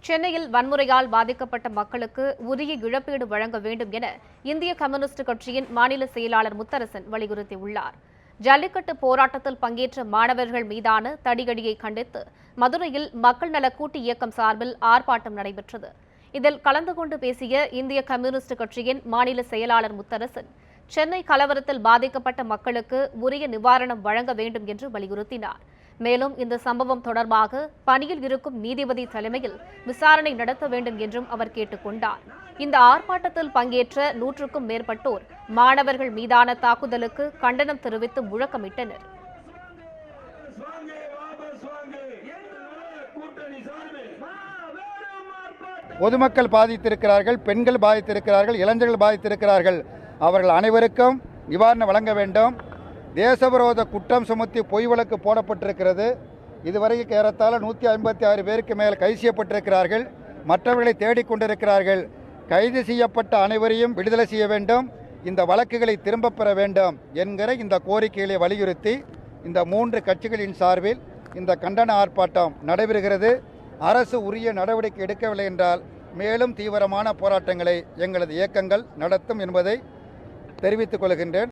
சென்னையில் வன்முறையால் பாதிக்கப்பட்ட மக்களுக்கு உரிய இழப்பீடு வழங்க வேண்டும் என இந்திய கம்யூனிஸ்ட் கட்சியின் மாநில செயலாளர் முத்தரசன் வலியுறுத்தியுள்ளார். ஜல்லிக்கட்டு போராட்டத்தில் பங்கேற்ற மாணவர்கள் மீதான தடியடியை கண்டித்து மதுரையில் மக்கள் நல கூட்டு இயக்கம் சார்பில் ஆர்ப்பாட்டம் நடைபெற்றது. இதில் கலந்து கொண்டு பேசிய இந்திய கம்யூனிஸ்ட் கட்சியின் மாநில செயலாளர் முத்தரசன், சென்னை கலவரத்தில் பாதிக்கப்பட்ட மக்களுக்கு உரிய நிவாரணம் வழங்க வேண்டும் என்று வலியுறுத்தினார். மேலும் இந்த சம்பவம் தொடர்பாக பணியில் இருக்கும் நீதிபதி தலைமையில் விசாரணை நடத்த வேண்டும் என்றும் அவர் கேட்டுக் கொண்டார். இந்த ஆர்ப்பாட்டத்தில் பங்கேற்ற 100க்கும் மேற்பட்டோர் மாணவர்கள் மீதான தாக்குதலுக்கு கண்டனம் தெரிவித்து முழக்கமிட்டனர். பொதுமக்கள் பாதித்திருக்கிறார்கள், பெண்கள் பாதித்திருக்கிறார்கள், இளைஞர்கள் பாதித்திருக்கிறார்கள். அவர்கள் அனைவருக்கும் நிவாரணம் வழங்க வேண்டும். தேசவிரோத குற்றம் சுமத்தி பொய் வழக்கு போடப்பட்டிருக்கிறது. இதுவரைக்கும் ஏறத்தாழ 156 பேருக்கு மேல் கைது செய்யப்பட்டிருக்கிறார்கள். மற்றவர்களை தேடிக்கொண்டிருக்கிறார்கள். கைது செய்யப்பட்ட அனைவரையும் விடுதலை செய்ய வேண்டும், இந்த வழக்குகளை திரும்பப் பெற வேண்டும் என்கிற இந்த கோரிக்கைகளை வலியுறுத்தி இந்த 3 கட்சிகளின் சார்பில் இந்த கண்டன ஆர்ப்பாட்டம் நடைபெறுகிறது. அரசு உரிய நடவடிக்கை எடுக்கவில்லை என்றால் மேலும் தீவிரமான போராட்டங்களை எங்களது இயக்கங்கள் நடத்தும் என்பதை தெரிவித்துக் கொள்கின்றேன்.